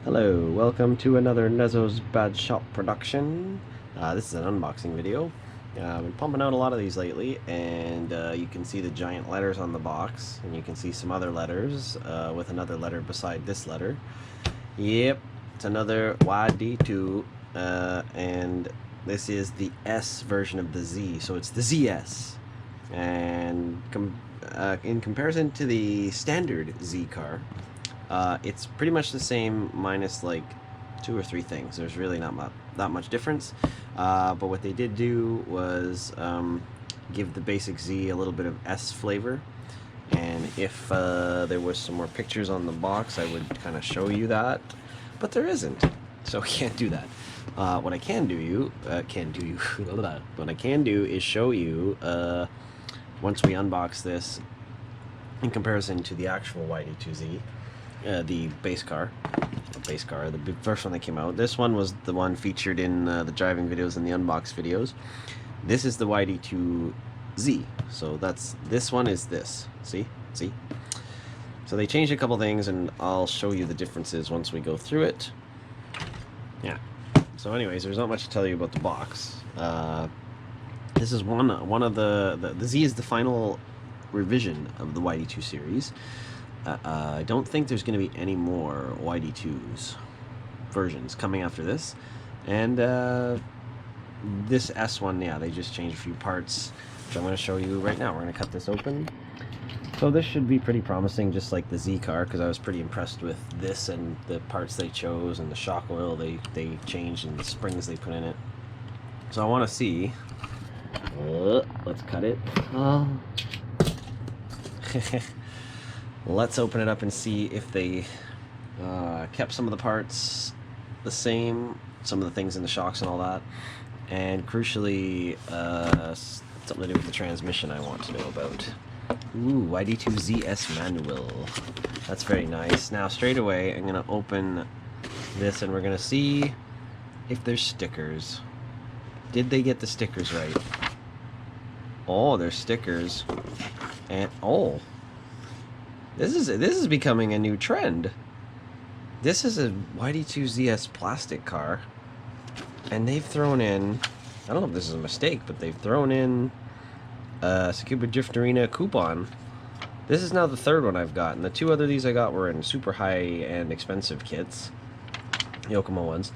Hello, welcome to another Nezzo's Bad Shop production. This is an unboxing video. I've been pumping out a lot of these lately, and you can see the giant letters on the box, and you can see some other letters with another letter beside this letter. Yep, it's another YD-2, and this is the S version of the Z, so it's the ZS. And in comparison to the standard Z car, it's pretty much the same minus like 2 or 3 things. There's really not much difference, but what they did do was give the basic Z a little bit of S flavor, and if there was some more pictures on the box I would kind of show you that, but there isn't, so I can't do that. What I can do what I can do is show you once we unbox this in comparison to the actual YD-2Z. The base car, the first one that came out. This one was the one featured in the driving videos and the unbox videos. This is the YD-2Z, so this one is this. See? So they changed a couple things, and I'll show you the differences once we go through it. Yeah. So anyways, there's not much to tell you about the box. This is one of the Z is the final revision of the YD-2 series. I don't think there's going to be any more YD-2s versions coming after this. And this S one, yeah, they just changed a few parts, which I'm going to show you right now. We're going to cut this open. So this should be pretty promising, just like the Z car, because I was pretty impressed with this and the parts they chose and the shock oil they changed and the springs they put in it. So I want to see. Let's cut it. Let's open it up and see if they kept some of the parts the same, some of the things in the shocks and all that, and crucially something to do with the transmission I want to know about. Ooh, YD-2ZS manual. That's very nice. Now straight away I'm going to open this and we're going to see if there's stickers. Did they get the stickers right? Oh, there's stickers. And oh, this is becoming a new trend. This is a YD-2ZS plastic car, and they've thrown in, I don't know if this is a mistake, but they've thrown in Tsukuba Drift Arena coupon. This is now the third one I've gotten. The 2 other these I got were in super high-end expensive kits, Yokomo ones.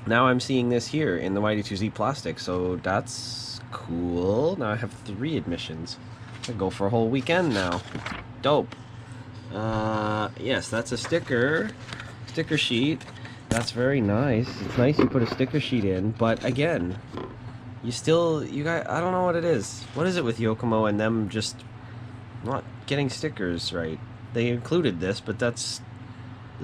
Now I'm seeing this here in the YD-2Z plastic, so that's cool. Now I have 3 admissions. I could go for a whole weekend now. Dope. Yes, that's a sticker sheet. That's very nice. It's nice you put a sticker sheet in, but again, you guys, I don't know what it is. What is it with Yokomo and them just not getting stickers right? They included this, but this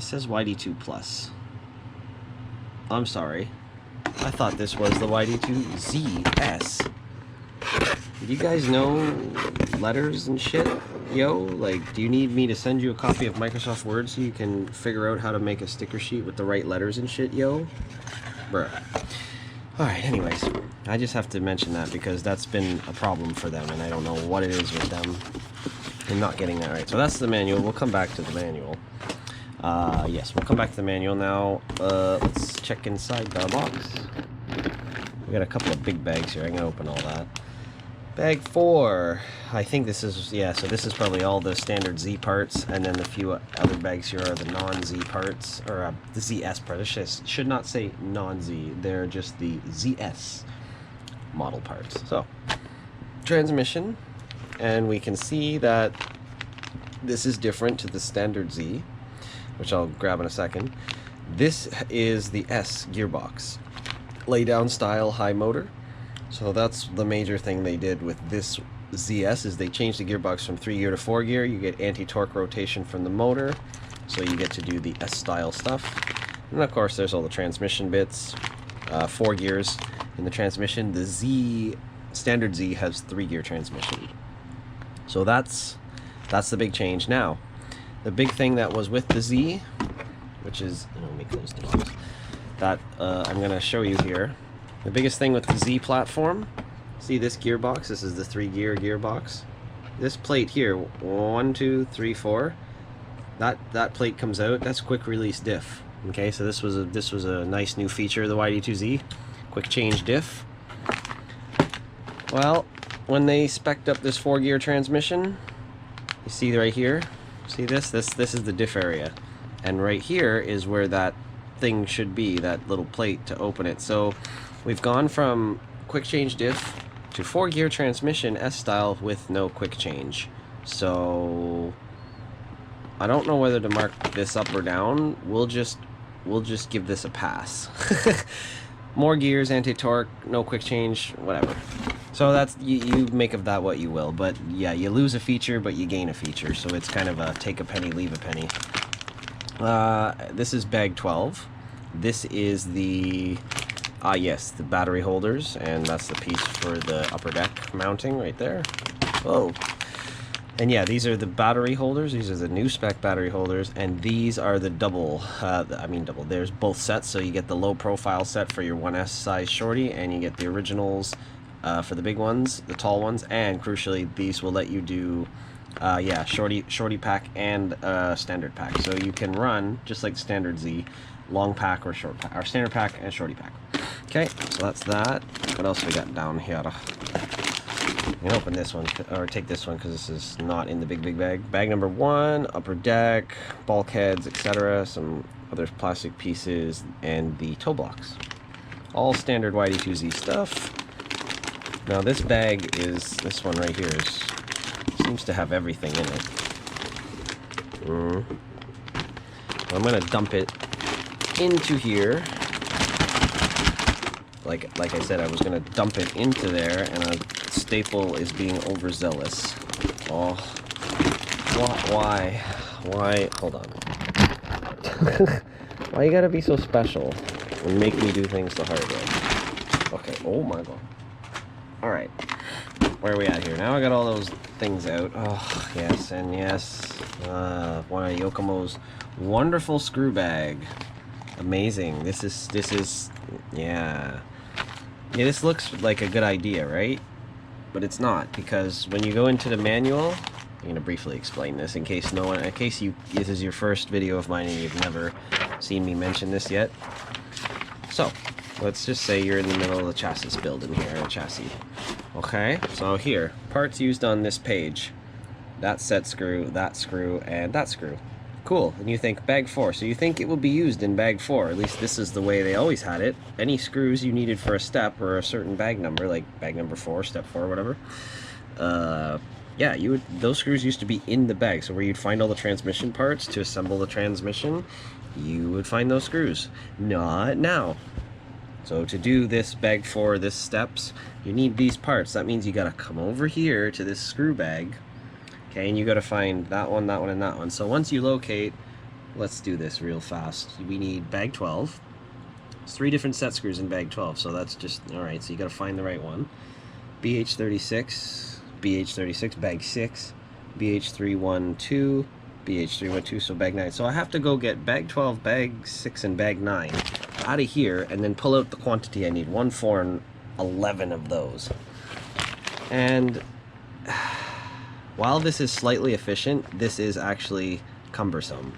says YD2 Plus. I'm sorry. I thought this was the YD2ZS. Do you guys know letters and shit? Yo, like, do you need me to send you a copy of Microsoft Word so you can figure out how to make a sticker sheet with the right letters and shit, yo? Bruh. Alright, anyways, I just have to mention that because that's been a problem for them, and I don't know what it is with them and not getting that right. So that's the manual. We'll come back to the manual. Yes, we'll come back to the manual now. Let's check inside the box. We got a couple of big bags here. I'm gonna open all that. Bag 4. I think this is, yeah, so this is probably all the standard Z parts, and then the few other bags here are the non-Z parts, or the ZS parts. It should not say non-Z, they're just the ZS model parts. So, transmission, and we can see that this is different to the standard Z, which I'll grab in a second. This is the S gearbox. Lay-down style high motor. So that's the major thing they did with this ZS, is they changed the gearbox from 3 gear to 4 gear. You get anti-torque rotation from the motor, so you get to do the S-style stuff. And of course there's all the transmission bits, 4 gears in the transmission. The standard Z has 3 gear transmission. So that's the big change. Now, the big thing that was with the Z, which is, let me close the box, that I'm going to show you here. The biggest thing with the Z platform, see this gearbox, this is the 3 gear gearbox. This plate here, 1, 2, 3, 4, that plate comes out, that's quick release diff. Okay, so this was a nice new feature of the YD-2Z, quick change diff. Well, when they spec'd up this 4-gear transmission, you see right here, see this is the diff area, and right here is where that thing should be, that little plate to open it. So we've gone from quick change diff to 4-gear transmission S-style with no quick change. So I don't know whether to mark this up or down. We'll just give this a pass. More gears, anti-torque, no quick change, whatever. So that's, you make of that what you will. But yeah, you lose a feature, but you gain a feature. So it's kind of a take a penny, leave a penny. This is bag 12. This is the, yes, the battery holders, and that's the piece for the upper deck mounting right there. Whoa. And yeah, these are the battery holders. These are the new spec battery holders, and these are the double, double. There's both sets, so you get the low profile set for your 1S size shorty, and you get the originals for the big ones, the tall ones, and crucially, these will let you do, yeah, shorty pack and standard pack. So you can run, just like standard Z, long pack or short pack, or standard pack and shorty pack. Okay, so that's that. What else we got down here? You can open this one, or take this one, because this is not in the big bag. Bag number 1, upper deck, bulkheads, etc. Some other plastic pieces, and the toe blocks. All standard YD-2Z stuff. Now this bag is, this one right here seems to have everything in it. I'm going to dump it into here. Like I said, I was going to dump it into there, and a staple is being overzealous. Oh, why? Hold on. Why you gotta be so special and make me do things the hard way? Okay, oh my god. Alright, where are we at here? Now I got all those things out. Oh, yes, and yes. One of Yokomo's wonderful screw bag. Amazing. This is, yeah. Yeah, this looks like a good idea, right? But it's not, because when you go into the manual, I'm going to briefly explain this in case this is your first video of mine and you've never seen me mention this yet. So, let's just say you're in the middle of the chassis build in here, a chassis. Okay, so here, parts used on this page. That set screw, and that screw. Cool, and you think bag 4, so you think it will be used in bag 4, at least this is the way they always had it. Any screws you needed for a step or a certain bag number, like bag number 4, step 4, whatever, yeah, those screws used to be in the bag, so where you'd find all the transmission parts to assemble the transmission, you would find those screws. Not now. So to do this bag 4, this steps, you need these parts. That means you gotta come over here to this screw bag. Okay, and you got to find that one, and that one. So once you locate, let's do this real fast. We need bag 12. There's 3 different set screws in bag 12, so that's just, alright, so you got to find the right one. BH36, bag 6, BH312, BH312, so bag 9. So I have to go get bag 12, bag 6, and bag 9 out of here, and then pull out the quantity I need. 1, 4, and 11 of those. And while this is slightly efficient, this is actually cumbersome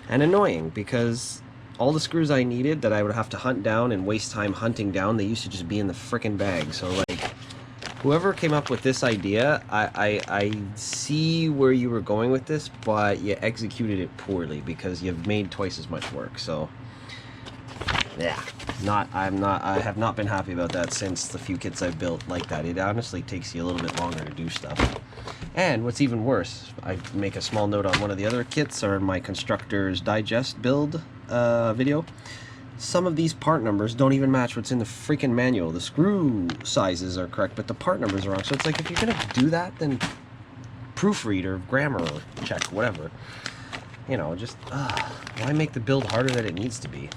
and annoying, because all the screws I needed that I would have to hunt down and waste time hunting down, they used to just be in the frickin' bag. So like, whoever came up with this idea, I see where you were going with this, but you executed it poorly because you've made twice as much work. So yeah, I have not been happy about that since the few kits I've built like that. It honestly takes you a little bit longer to do stuff. And what's even worse, I make a small note on one of the other kits, or my Constructor's Digest build video. Some of these part numbers don't even match what's in the freaking manual. The screw sizes are correct, but the part numbers are wrong. So it's like, if you're gonna do that, then proofread or grammar or check, whatever. You know, just why make the build harder than it needs to be?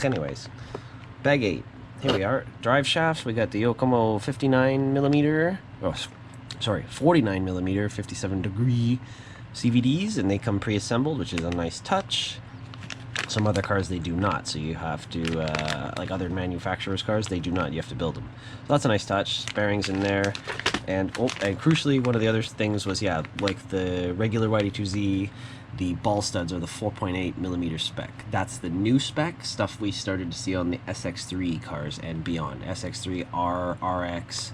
Anyways, bag 8. Here we are. Drive shafts. We got the Yokomo 59mm. Oh, sorry, 49mm, 57 degree CVDs, and they come pre-assembled, which is a nice touch. Some other cars they do not, so you have to, like other manufacturers' cars, they do not. You have to build them. So that's a nice touch. Bearings in there, and crucially, one of the other things was, yeah, like the regular YD-2Z, the ball studs are the 4.8 millimeter spec. That's the new spec, stuff we started to see on the SX3 cars and beyond. SX3, R, RX,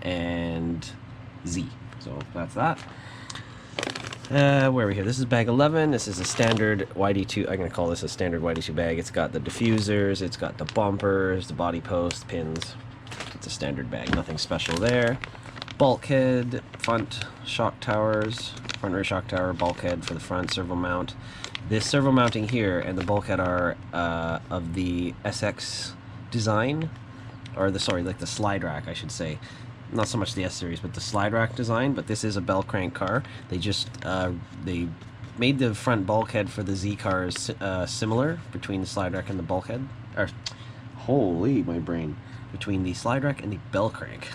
and Z. So that's that. Where are we here? This is bag 11. This is a standard YD-2. I'm going to call this a standard YD-2 bag. It's got the diffusers, it's got the bumpers, the body post, pins. It's a standard bag, nothing special there. Bulkhead, front shock towers, front rear shock tower, bulkhead for the front, servo mount. This servo mounting here and the bulkhead are of the SX design, or the, sorry, like the slide rack, I should say. Not so much the S series, but the slide rack design. But this is a bell crank car. They just they made the front bulkhead for the Z cars similar between the slide rack and the bulkhead. Or holy, my brain, between the slide rack and the bell crank.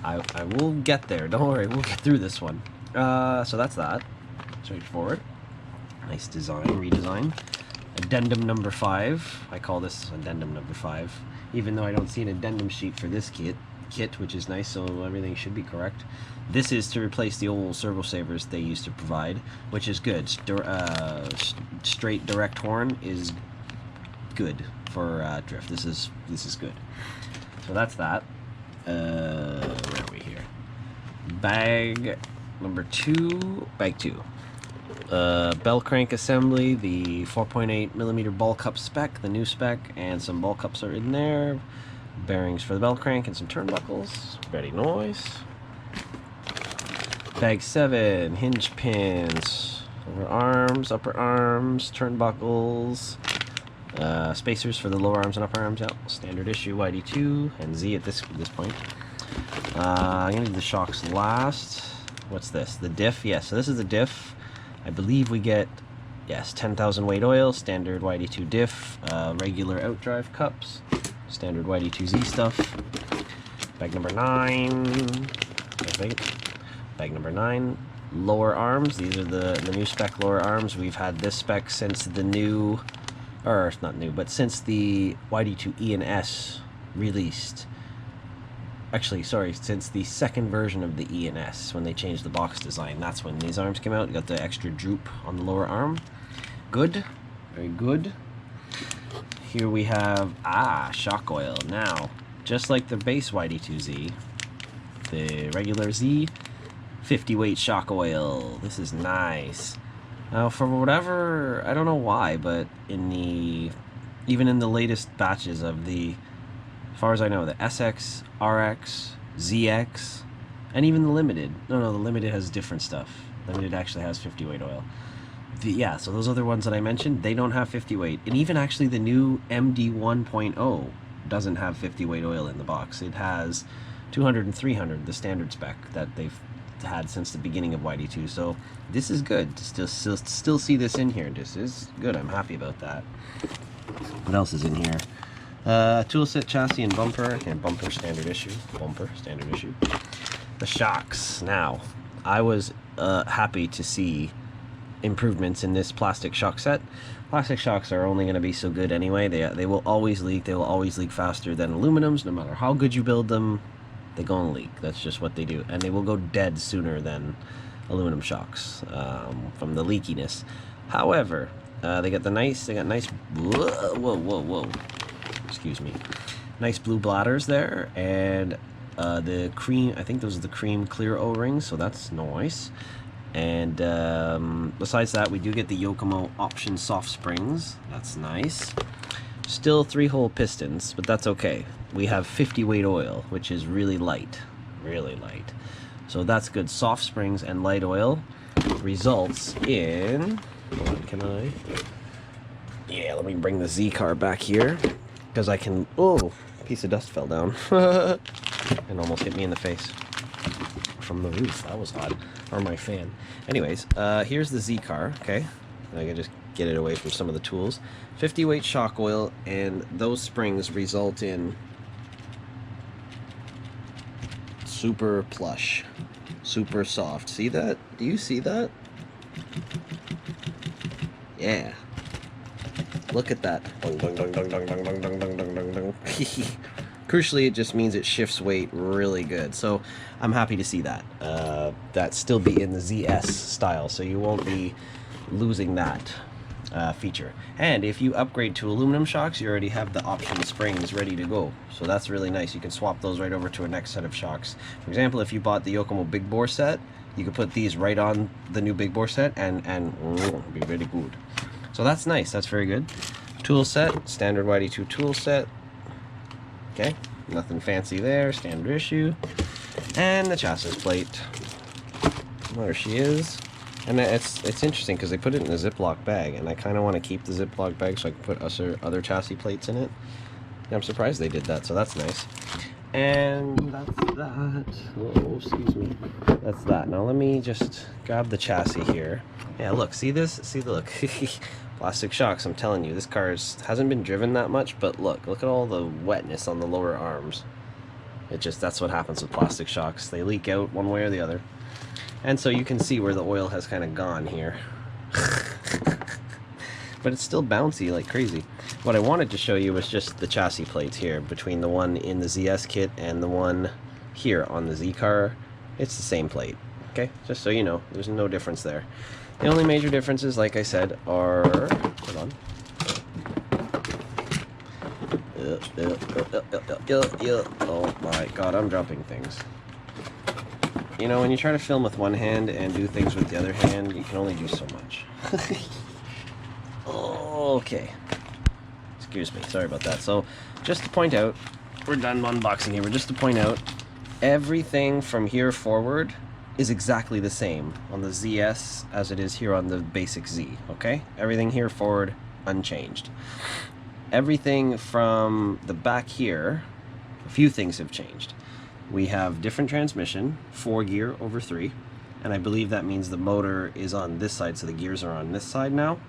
I will get there. Don't worry, we'll get through this one. So that's that. Straightforward. Nice design, redesign. Addendum number 5. I call this addendum number 5, even though I don't see an addendum sheet for this kit, which is nice, so everything should be correct. This is to replace the old servo savers they used to provide, which is good. Straight direct horn is good for drift. This is good. So that's that. Where are we here? Bag number 2. Bag 2. Bell crank assembly, the 4.8 millimeter ball cup spec, the new spec, and some ball cups are in there. Bearings for the bell crank and some turnbuckles. Ready noise. Bag 7, hinge pins, over arms, upper arms, turnbuckles, spacers for the lower arms and upper arms. Yeah, standard issue YD-2 and Z at this point. I'm gonna do the shocks last. What's this? The diff. Yeah, so this is the diff. I believe we get, yes, 10,000 weight oil, standard YD-2 diff, regular outdrive cups. Standard YD-2Z stuff. Bag number 9. Bag number 9. Lower arms. These are the new spec lower arms. We've had this spec since the new, or not new, but since the YD-2 E and S released. Actually, sorry, since the second version of the E and S, when they changed the box design. That's when these arms came out. You got the extra droop on the lower arm. Good. Very good. Here we have, shock oil. Now, just like the base YD-2Z, the regular Z, 50 weight shock oil. This is nice. Now, for whatever, I don't know why, but even in the latest batches of the, as far as I know, the SX, RX, ZX, and even the Limited. No, the Limited has different stuff. Limited actually has 50 weight oil. Yeah, so those other ones that I mentioned, they don't have 50 weight. And even actually the new MD 1.0 doesn't have 50 weight oil in the box. It has 200 and 300, the standard spec that they've had since the beginning of YD-2. So this is good to still see this in here. This is good. I'm happy about that. What else is in here? Tool set, chassis, and bumper. And bumper, standard issue. Bumper, standard issue. The shocks. Now, I was happy to see improvements in this plastic shock set. Plastic shocks are only going to be so good anyway. They will always leak. They will always leak faster than aluminums. No matter how good you build them, they're going to leak. That's just what they do. And they will go dead sooner than aluminum shocks from the leakiness. However, they got nice, whoa. Excuse me. Nice blue bladders there. And the cream, I think those are the cream clear O-rings, so that's nice. And besides that, we do get the Yokomo option soft springs. That's nice. Still 3-hole pistons, but that's okay. We have 50 weight oil, which is really light. Really light. So that's good. Soft springs and light oil results in... Hold on, can I... Yeah, let me bring the Z car back here. Because I can... Oh, a piece of dust fell down. And almost hit me in the face. From the roof. That was odd. Or my fan. Anyways, here's the Z car, okay? I can just get it away from some of the tools. 50 weight shock oil, and those springs result in super plush, super soft. See that? Do you see that? Yeah. Look at that. Crucially, it just means it shifts weight really good. So I'm happy to see that. That still be in the ZS style, so you won't be losing that feature. And if you upgrade to aluminum shocks, you already have the option springs ready to go. So that's really nice. You can swap those right over to a next set of shocks. For example, if you bought the Yokomo big bore set, you could put these right on the new big bore set and be really good. So that's nice. That's very good. Tool set, standard YD-2 tool set. Okay, nothing fancy there, standard issue. And the chassis plate. There she is. And it's interesting because they put it in a Ziploc bag, and I kind of want to keep the Ziploc bag so I can put other chassis plates in it. And I'm surprised they did that, so that's nice. And that's that. Oh, excuse me. That's that. Now let me just grab the chassis here. Yeah, look, see this? See the look. Plastic shocks, I'm telling you, this car hasn't been driven that much, but look at all the wetness on the lower arms. That's what happens with plastic shocks. They leak out one way or the other. And so you can see where the oil has kind of gone here. But it's still bouncy like crazy. What I wanted to show you was just the chassis plates here, between the one in the ZS kit and the one here on the Z car. It's the same plate, okay? Just so you know, there's no difference there. The only major differences, like I said, are... Hold on. Oh my god, I'm dropping things. You know, when you try to film with one hand and do things with the other hand, you can only do so much. Okay. Excuse me, sorry about that. So, just to point out, we're done unboxing here, but just to point out, everything from here forward is exactly the same on the ZS as it is here on the basic Z, okay? Everything here forward, unchanged. Everything from the back here, a few things have changed. We have different transmission, 4 gear over 3, and I believe that means the motor is on this side, so the gears are on this side now.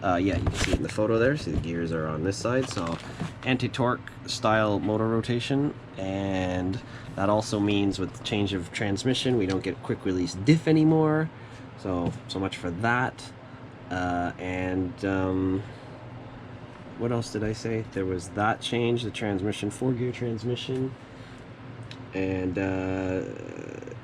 Yeah, you can see it in the photo there, so the gears are on this side, so anti-torque style motor rotation, and that also means with the change of transmission, we don't get quick release diff anymore, so much for that. What else did I say? There was that change, the transmission, 4-gear transmission, and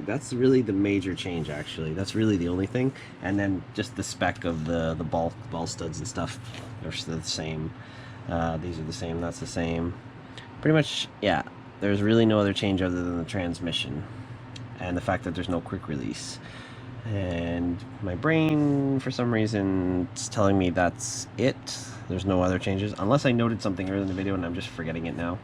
that's really the major change, actually. That's really the only thing. And then just the spec of the ball studs and stuff are still the same. These are the same, that's the same. Pretty much, yeah, there's really no other change other than the transmission and the fact that there's no quick release. And my brain, for some reason, is telling me that's it. There's no other changes, unless I noted something earlier in the video and I'm just forgetting it now.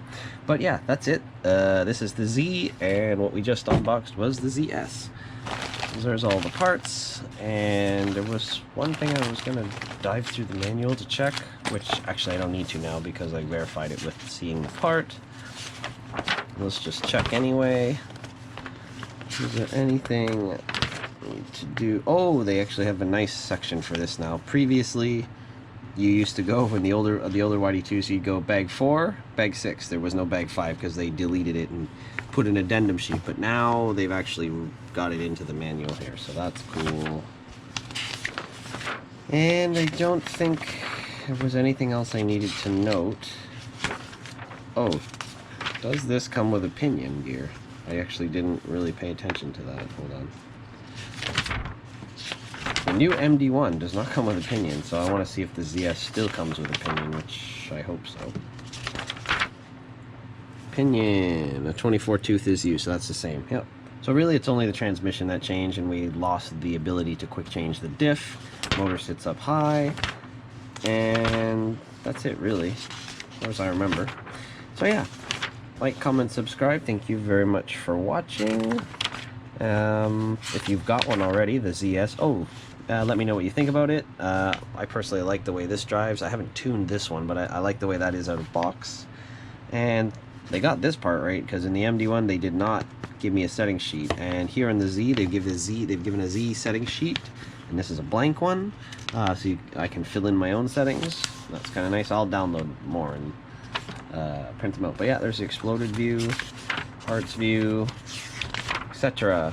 But yeah, that's it. This is the Z, and what we just unboxed was the ZS. There's all the parts, and there was one thing I was going to dive through the manual to check, which actually I don't need to now because I verified it with seeing the part. Let's just check anyway. Is there anything I need to do? Oh, they actually have a nice section for this now. Previously, you used to go in the older YD2s, you'd go bag 4, bag 6. There was no bag 5 because they deleted it and put an addendum sheet. But now they've actually got it into the manual here, so that's cool. And I don't think there was anything else I needed to note. Oh, does this come with a pinion gear? I actually didn't really pay attention to that. Hold on. The new MD1 does not come with a pinion, so I want to see if the ZS still comes with a pinion, which I hope so. Pinion, a 24 tooth is used, so that's the same. Yep. So really it's only the transmission that changed, and we lost the ability to quick change the diff. Motor sits up high, and that's it really, as far as I remember. So yeah, like, comment, subscribe. Thank you very much for watching. If you've got one already, the ZS, let me know what you think about it. I personally like the way this drives. I haven't tuned this one, but I like the way that is out of box. And they got this part right, because in the MD1 they did not give me a setting sheet, and here in the Z they've given a Z setting sheet, and this is a blank one, so I can fill in my own settings. That's kind of nice. I'll download more and print them out. But yeah, there's the exploded view, parts view, etc.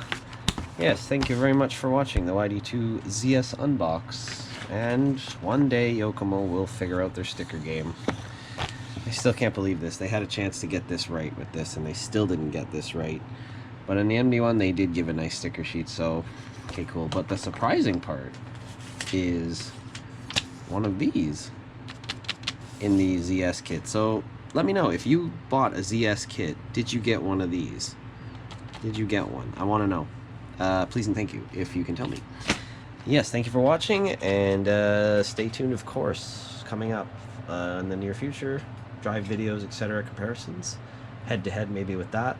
Yes, thank you very much for watching the YD-2 ZS unbox. And one day Yokomo will figure out their sticker game. I still can't believe this. They had a chance to get this right with this, and they still didn't get this right. But in the MD one, they did give a nice sticker sheet, so okay, cool. But the surprising part is one of these in the ZS kit. So let me know, if you bought a ZS kit, did you get one of these? Did you get one? I want to know. Please and thank you, if you can tell me. Yes, thank you for watching, and stay tuned, of course, coming up in the near future. Drive videos, etc., comparisons. Head-to-head maybe with that.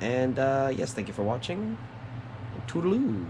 And yes, thank you for watching. Toodaloo!